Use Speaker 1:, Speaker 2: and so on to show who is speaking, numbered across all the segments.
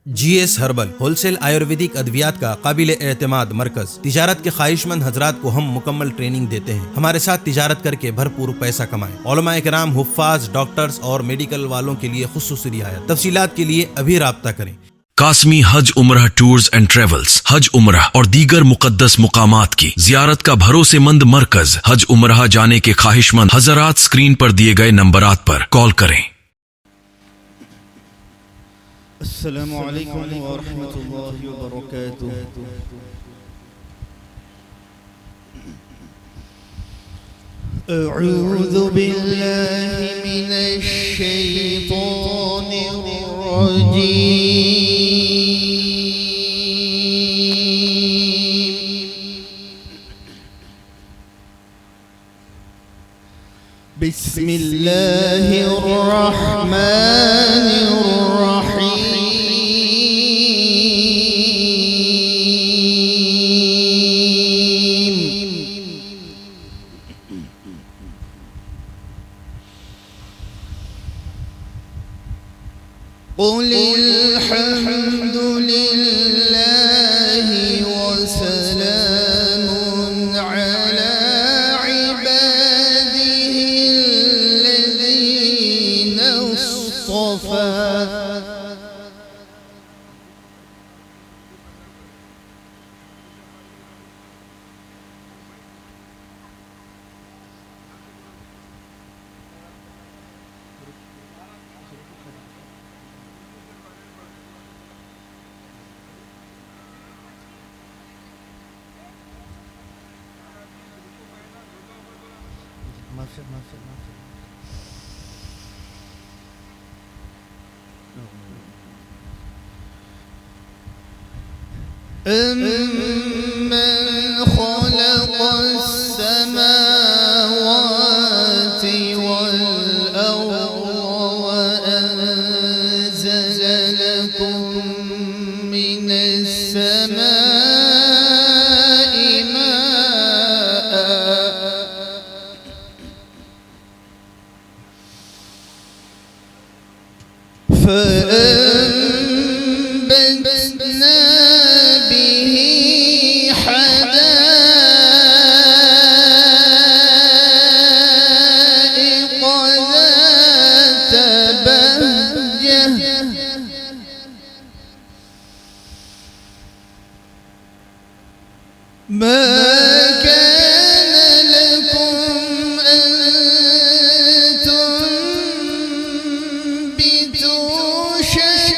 Speaker 1: GS herbal wholesale Ayurvedic अद्वियात का काबिल एतमाद मरकज। तिजारत के ख्वाहिशमंद हजरात को हम मुकम्मल ट्रेनिंग देते हैं। हमारे साथ तिजारत करके भरपूर पैसा कमाएं। उलमाए किराम, हुफ्फाज, डॉक्टर्स और मेडिकल वालों के लिए खुसूसी रियायत। तफसीलात के लिए अभी राब्ता करें।
Speaker 2: कासमी हज उम्रह टूर्स एंड ट्रेवल्स हज उम्रह और दीगर मुकद्दस मुकामात की जियारत का भरोसेमंद मरकज। हज उम्रह जाने के ख्वाहिशमंद हजरात स्क्रीन पर दिए गए नंबरात पर कॉल करें।
Speaker 3: अस्सलामु अलैकुम व रहमतुल्लाहि व बरकातुहू। अऊज़ु बिल्लाहि मिनश शैतानिर रजीम। बिस्मिल्लाहिर रहमानिर रहीम। क़ुलिल हम्दुलिल्लाहि व सलामुन अला इबादिहिल्लज़ीना इस्तफ़ा। أَمَّنْ خَلَقَ السَّمَاوَاتِ وَالْأَرْضَ وَأَنزَلَ لَكُم مِّنَ السَّمَاءِ مَاءً فأنبتنا به حدائق ذات بهجة ما كان لكم أن تنبتوا شجرها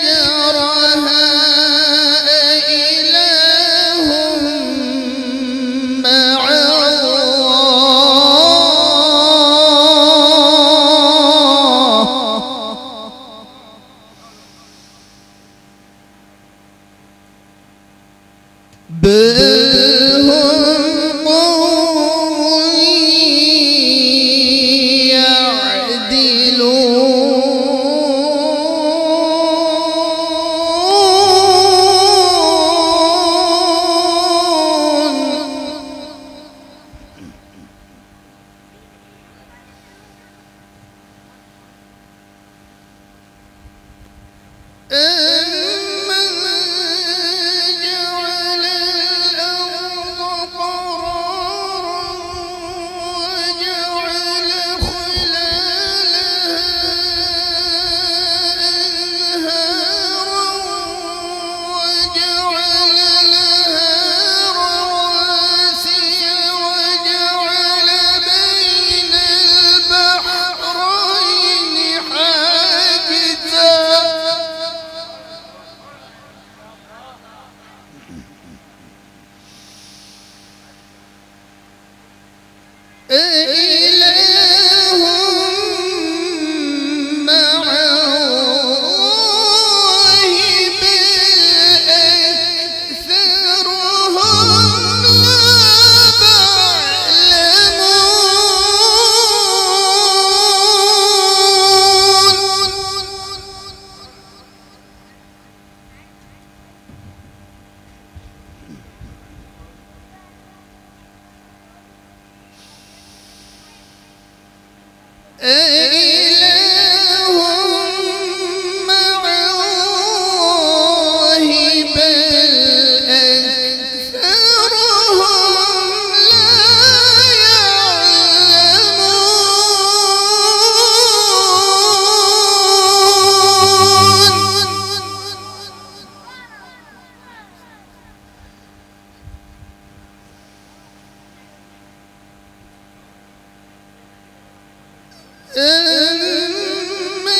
Speaker 3: أَمَّن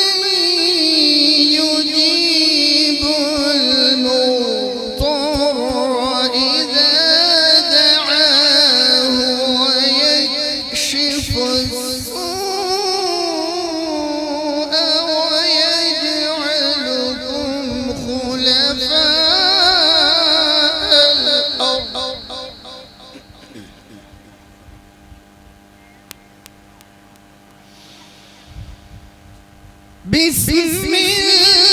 Speaker 3: يُجِيبُ الْمُضْطَرَّ إِذَا دَعَاهُ وَيَكْشِفُ السُّوءَ وَيَجْعَلُكُمْ خُلَفَاءَ الْأَرْضِ بسم الله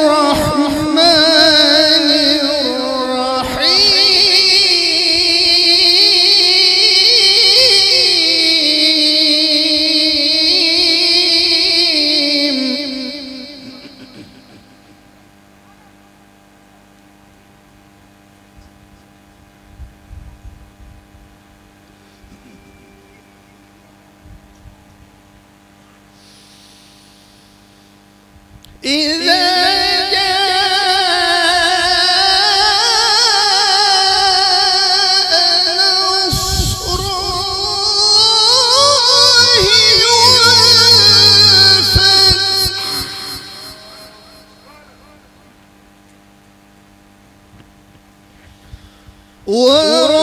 Speaker 3: الرحمن الرحيم إذا جاء نصر الله والفتح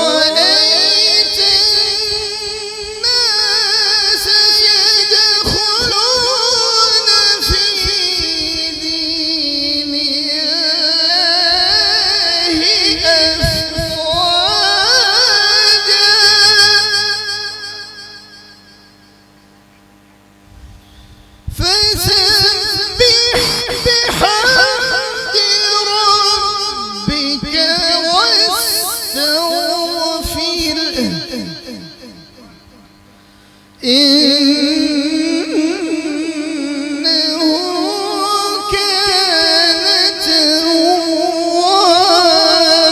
Speaker 3: ورأيت الناس يدخلون في دين الله أفواجا فسبح بحمد ربك واستغفره إنه كان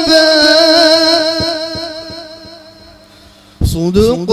Speaker 3: توابا صدق